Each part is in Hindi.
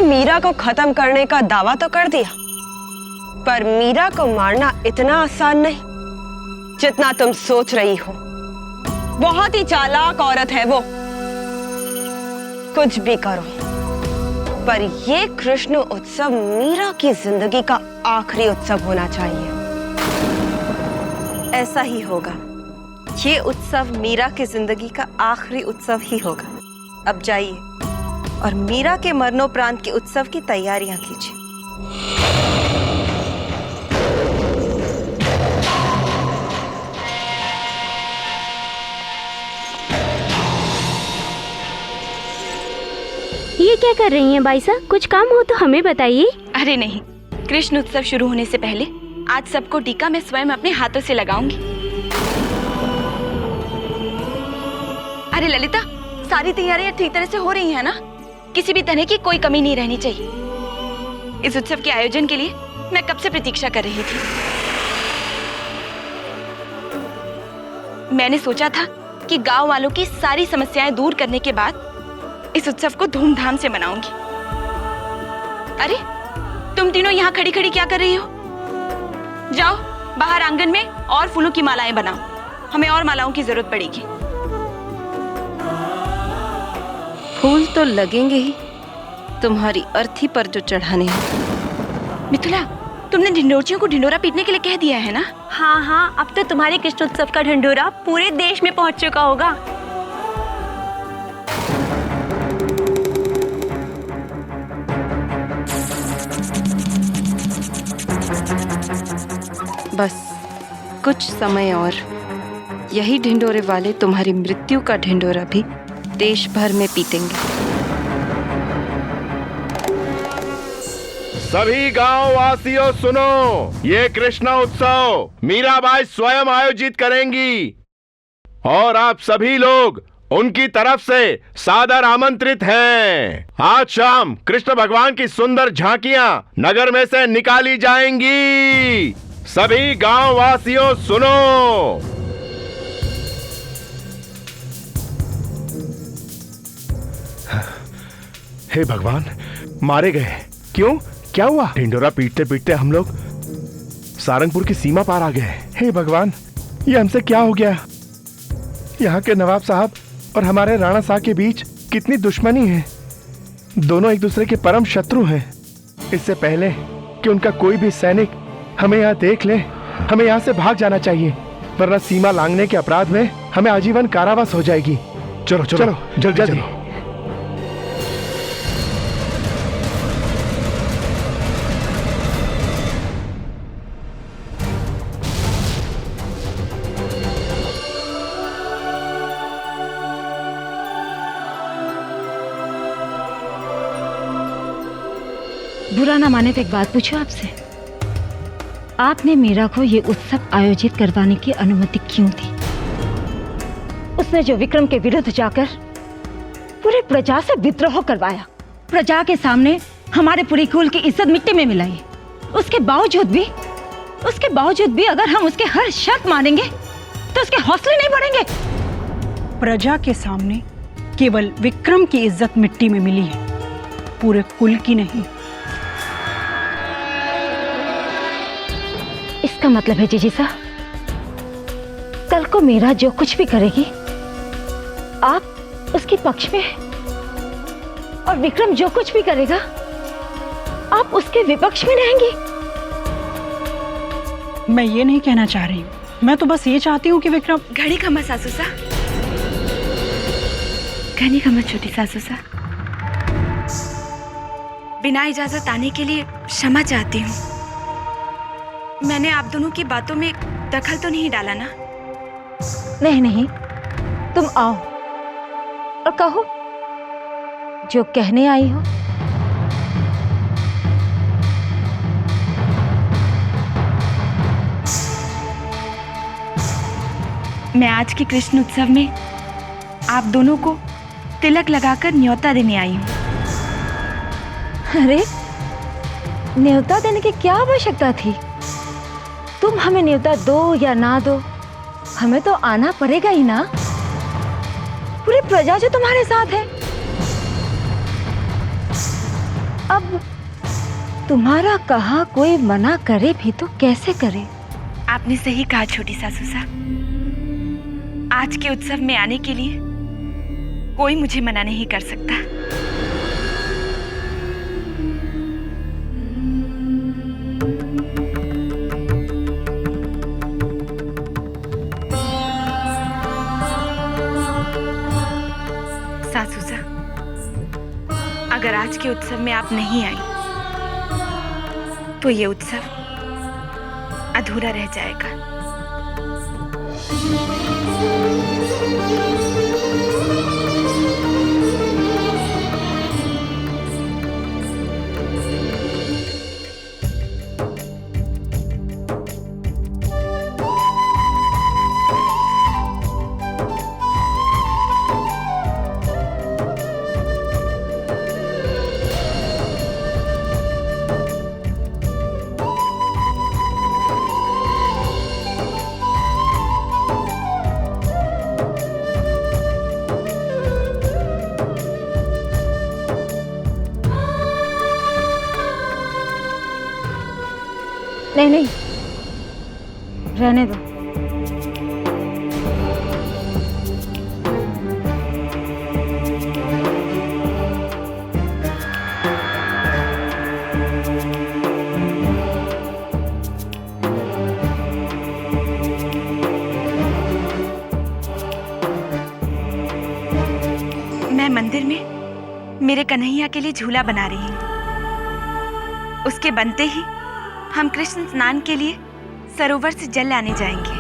तुमने मीरा को खत्म करने का दावा तो कर दिया, पर मीरा को मारना इतना आसान नहीं जितना तुम सोच रही हो। बहुत ही चालाक औरत है वो। कुछ भी करो, पर ये कृष्ण उत्सव मीरा की जिंदगी का आखिरी उत्सव होना चाहिए। ऐसा ही होगा। ये उत्सव मीरा की जिंदगी का आखिरी उत्सव ही होगा। अब जाइए और मीरा के मरणोपरांत के उत्सव की तैयारियां कीजिए। ये क्या कर रही हैं बाई साहब? कुछ काम हो तो हमें बताइए। अरे नहीं, कृष्ण उत्सव शुरू होने से पहले आज सबको टीका मैं स्वयं अपने हाथों से लगाऊंगी। अरे ललिता, सारी तैयारियां ठीक तरह से हो रही हैं ना? किसी भी तरह की कोई कमी नहीं रहनी चाहिए। इस उत्सव के आयोजन के लिए मैं कब से प्रतीक्षा कर रही थी। मैंने सोचा था कि गांव वालों की सारी समस्याएं दूर करने के बाद इस उत्सव को धूमधाम से मनाऊंगी। अरे तुम तीनों यहाँ खड़ी खड़ी क्या कर रही हो? जाओ बाहर आंगन में और फूलों की मालाएं बनाओ, हमें और मालाओं की जरूरत पड़ेगी। फूल तो लगेंगे ही, तुम्हारी अर्थी पर जो चढ़ाने हैं। मिथुला, तुमने ढिंडोरचियों को ढिंडोरा पीटने के लिए कह दिया है ना? हाँ हाँ, अब तो तुम्हारे कृष्ण उत्सव का ढिंडोरा पूरे देश में पहुंच चुका होगा। बस कुछ समय और, यही ढिंडोरे वाले तुम्हारी मृत्यु का ढिंडोरा भी देश भर में पीटेंगे। सभी गांव वासियों सुनो, ये कृष्ण उत्सव मीराबाई स्वयं आयोजित करेंगी और आप सभी लोग उनकी तरफ से सादर आमंत्रित हैं। आज शाम कृष्ण भगवान की सुंदर झांकियां नगर में से निकाली जाएंगी। सभी गांव वासियों सुनो। हे भगवान, मारे गए। क्यों? क्या हुआ? ढिंडोरा पीटते पीटते हम लोग सारंगपुर की सीमा पार आ गए। हे भगवान, ये हमसे क्या हो गया? यहाँ के नवाब साहब और हमारे राणा साहब के बीच कितनी दुश्मनी है। दोनों एक दूसरे के परम शत्रु हैं। इससे पहले कि उनका कोई भी सैनिक हमें यहाँ देख ले, हमें यहाँ से भाग जाना चाहिए, वरना सीमा लांघने के अपराध में हमें आजीवन कारावास हो जाएगी। चलो चलो, चलो जल्दी जल्दी। बुरा ना माने तो एक बात पूछो आपसे, आपने मीरा को ये उत्सव आयोजित करवाने की अनुमति क्यों दी? उसने जो विक्रम के विरुद्ध जाकर पूरे प्रजा से विद्रोह करवाया, प्रजा के सामने हमारे पूरे कुल की इज्जत मिट्टी में मिलाई, उसके बावजूद भी अगर हम उसके हर शर्त मानेंगे तो उसके हौसले नहीं बढ़ेंगे। प्रजा के सामने केवल विक्रम की इज्जत मिट्टी में मिली है, पूरे कुल की नहीं। इसका मतलब है जीजी साहब, कल को मीरा जो कुछ भी करेगी आप उसके पक्ष में हैं, और विक्रम जो कुछ भी करेगा आप उसके विपक्ष में रहेंगी। मैं ये नहीं कहना चाह रही हूँ, मैं तो बस ये चाहती हूँ कि विक्रम। घड़ी का मत सासू सा, घड़ी का मत छोटी सासू सा। बिना इजाजत आने के लिए क्षमा चाहती हूँ। मैंने आप दोनों की बातों में दखल तो नहीं डाला ना? नहीं नहीं, तुम आओ और कहो जो कहने आई हो। मैं आज के कृष्ण उत्सव में आप दोनों को तिलक लगाकर न्योता देने आई हूँ। अरे, न्योता देने की क्या आवश्यकता थी? तुम हमें न्योता दो या ना दो, हमें तो आना पड़ेगा ही ना। पूरी प्रजा जो तुम्हारे साथ है। अब तुम्हारा कहा कोई मना करे भी तो कैसे करे? आपने सही कहा छोटी सासू साहब। आज के उत्सव में आने के लिए कोई मुझे मना नहीं कर सकता। सासू साहब, अगर आज के उत्सव में आप नहीं आई तो ये उत्सव अधूरा रह जाएगा। नहीं, रहने दो। मैं मंदिर में मेरे कन्हैया के लिए झूला बना रही हूँ। उसके बनते ही हम कृष्ण स्नान के लिए सरोवर से जल लाने जाएंगे।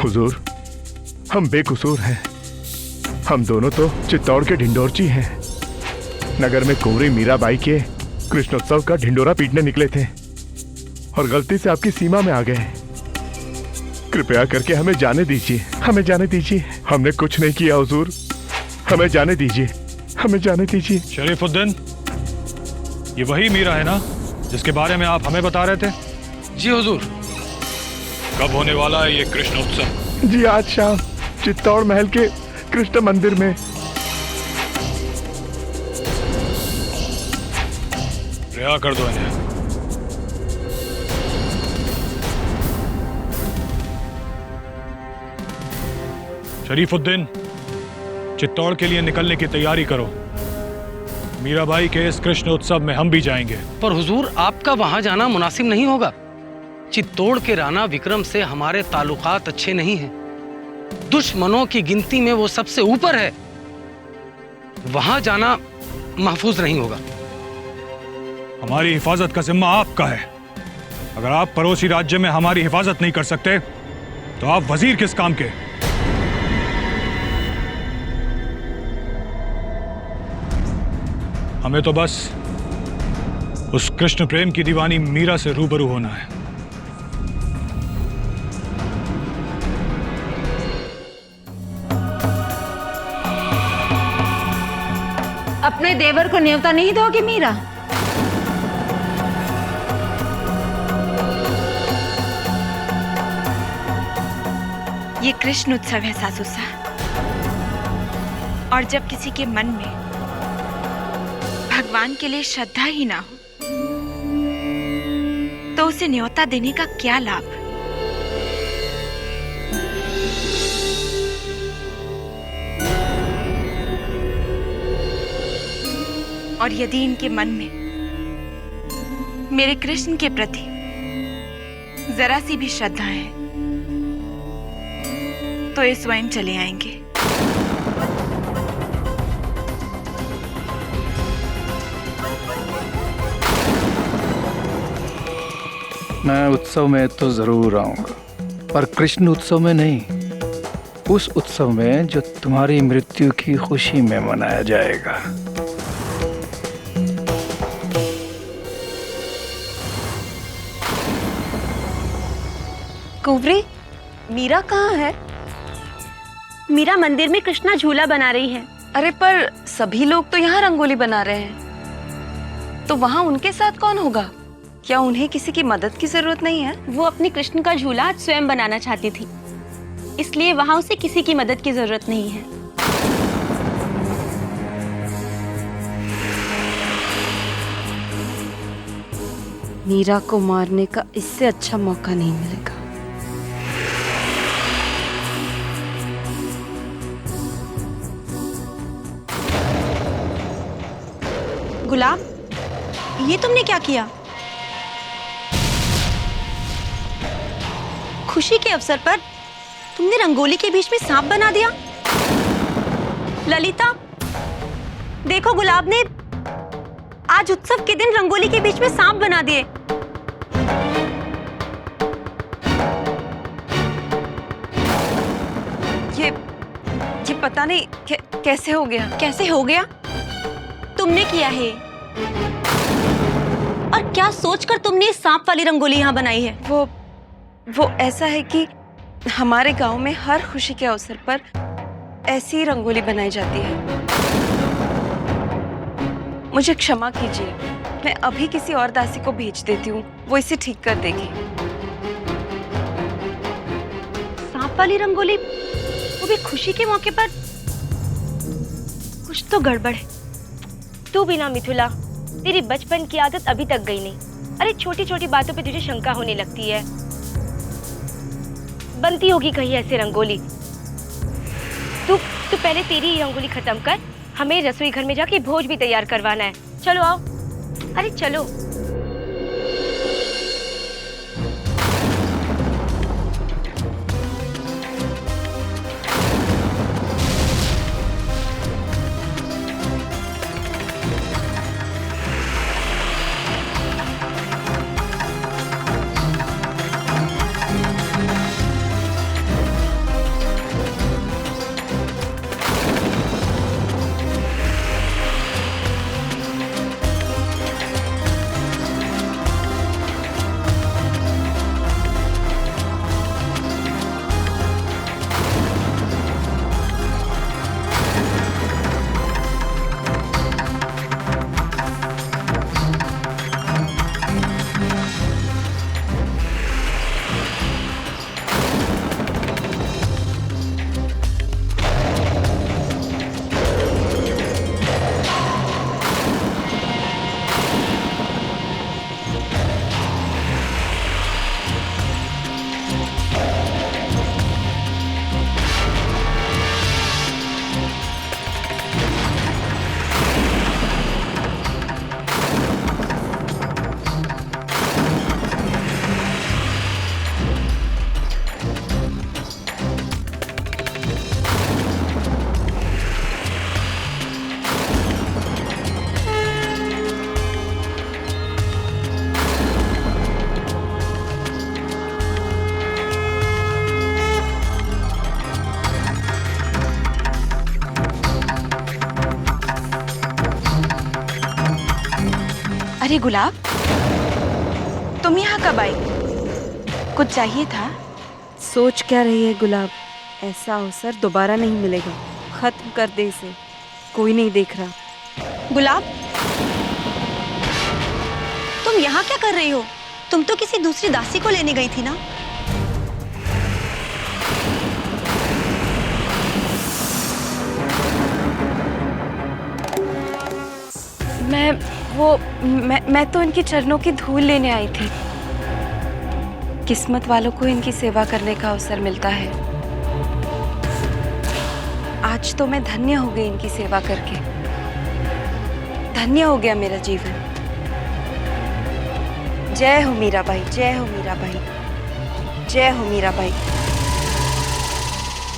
हुजूर, हम बेकसूर हैं। हम दोनों तो चित्तौड़ के ढिंडोरची हैं। नगर में कुंवरी मीराबाई के कृष्णोत्सव का ढिंडोरा पीटने निकले थे और गलती से आपकी सीमा में आ गए। कृपया करके हमें जाने दीजिए, हमें जाने दीजिए। हमने कुछ नहीं किया हुजूर, हमें जाने दीजिए, हमें जाने दीजिए। शरीफुद्दीन, ये वही मीरा है ना जिसके बारे में आप हमें बता रहे थे? जी हुजूर। कब होने वाला है ये कृष्ण उत्सव? जी आज शाम चित्तौड़ महल के कृष्ण मंदिर में। रिहा कर दो इन्हें। शरीफुद्दीन, चित्तौड़ के लिए निकलने की तैयारी करो। मीराबाई के इस कृष्ण उत्सव में हम भी जाएंगे। पर हुजूर, आपका वहां जाना मुनासिब नहीं होगा। चित्तौड़ के राणा विक्रम से हमारे ताल्लुकात अच्छे नहीं हैं। दुश्मनों की गिनती में वो सबसे ऊपर है। वहां जाना महफूज नहीं होगा। हमारी हिफाजत का जिम्मा आपका है। अगर आप पड़ोसी राज्य में हमारी हिफाजत नहीं कर सकते तो आप वजीर किस काम के? हमें तो बस उस कृष्ण प्रेम की दीवानी मीरा से रूबरू होना है। अपने देवर को न्योता नहीं दोगे मीरा? ये कृष्ण उत्सव है सासू साहब, और जब किसी के मन में भगवान के लिए श्रद्धा ही ना हो तो उसे न्योता देने का क्या लाभ? और यदि इनके मन में मेरे कृष्ण के प्रति जरा सी भी श्रद्धा है तो ये स्वयं चले आएंगे। मैं उत्सव में तो जरूर आऊंगा, पर कृष्ण उत्सव में नहीं। उस उत्सव में जो तुम्हारी मृत्यु की खुशी में मनाया जाएगा। कुंवरी, मीरा कहाँ है? मीरा मंदिर में कृष्णा झूला बना रही है। अरे पर सभी लोग तो यहाँ रंगोली बना रहे हैं, तो वहाँ उनके साथ कौन होगा? क्या उन्हें किसी की मदद की जरूरत नहीं है? वो अपने कृष्ण का झूला आज स्वयं बनाना चाहती थी, इसलिए वहाँ उसे किसी की मदद की जरूरत नहीं है। मीरा को मारने का इससे अच्छा मौका नहीं मिलेगा। गुलाब, ये तुमने क्या किया? खुशी के अवसर पर तुमने रंगोली के बीच में सांप बना दिया। ललिता, देखो गुलाब ने आज उत्सव के दिन रंगोली के बीच में सांप बना दिए। ये पता नहीं कैसे हो गया। कैसे हो गया? तुमने किया है। और क्या सोचकर तुमने इस सांप वाली रंगोली यहाँ बनाई है? वो ऐसा है कि हमारे गांव में हर खुशी के अवसर पर ऐसी ही रंगोली बनाई जाती है। मुझे क्षमा कीजिए, मैं अभी किसी और दासी को भेज देती हूँ, वो इसे ठीक कर देगी। सांप वाली रंगोली, वो भी खुशी के मौके पर? कुछ तो गड़बड़ है। तू भी ना मिथुला, तेरी बचपन की आदत अभी तक गई नहीं। अरे छोटी छोटी बातों पे तुझे शंका होने लगती है। बनती होगी कहीं ऐसे रंगोली। तू पहले तेरी रंगोली खत्म कर, हमें रसोई घर में जाके भोज भी तैयार करवाना है। चलो आओ। अरे चलो। अरे गुलाब, तुम यहाँ कब आई? कुछ चाहिए था? सोच क्या रही है गुलाब? ऐसा अवसर दोबारा नहीं मिलेगा। खत्म कर दे इसे, कोई नहीं देख रहा। गुलाब, तुम यहाँ क्या कर रही हो? तुम तो किसी दूसरी दासी को लेने गई थी ना? मैं तो इनके चरणों की धूल लेने आई थी। किस्मत वालों को इनकी सेवा करने का अवसर मिलता है। आज तो मैं धन्य हो गई इनकी सेवा करके। धन्य हो गया मेरा जीवन। जय हो मीराबाई, जय हो मीराबाई, जय हो मीराबाई।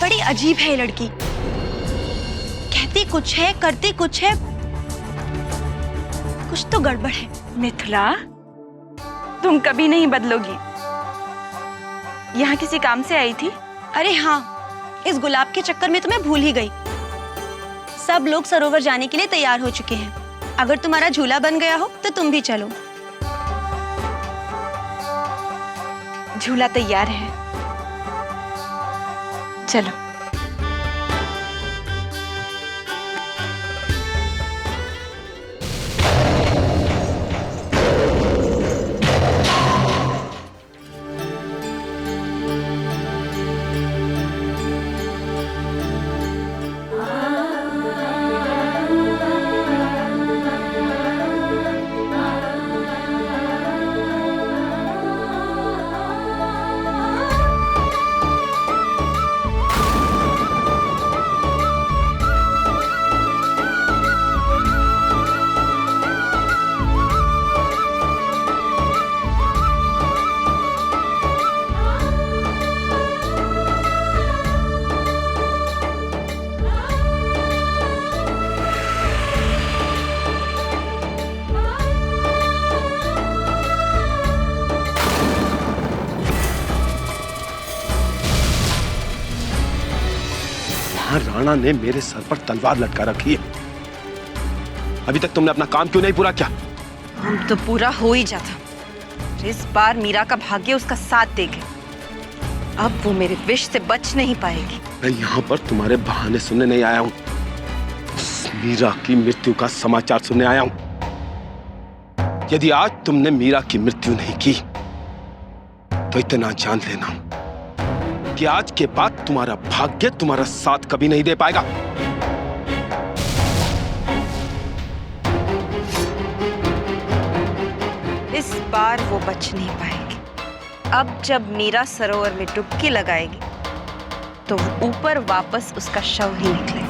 बड़ी अजीब है ये लड़की। कहती कुछ है, करती कुछ है। कुछ तो गड़बड़ है। मिथिला, तुम कभी नहीं बदलोगी। यहाँ किसी काम से आई थी? अरे हाँ, इस गुलाब के चक्कर में तो मैं भूल ही गई। सब लोग सरोवर जाने के लिए तैयार हो चुके हैं। अगर तुम्हारा झूला बन गया हो तो तुम भी चलो। झूला तैयार है, चलो। राणा ने मेरे सर पर तलवार लटका रखी है। अभी तक तुमने अपना काम क्यों नहीं पूरा किया? हम तो पूरा हो ही जाता। इस बार मीरा का भाग्य उसका साथ देगा। अब वो मेरे विष से बच नहीं पाएगी। मैं यहाँ पर तुम्हारे बहाने सुनने नहीं आया हूँ। उस मीरा की मृत्यु का समाचार सुनने आया हूँ। यदि आज तुमने मीरा की मृत्यु नहीं की तो इतना जान लेना कि आज के बाद तुम्हारा भाग्य तुम्हारा साथ कभी नहीं दे पाएगा। इस बार वो बच नहीं पाएगी। अब जब मीरा सरोवर में डुबकी लगाएगी तो ऊपर वापस उसका शव ही निकलेगा।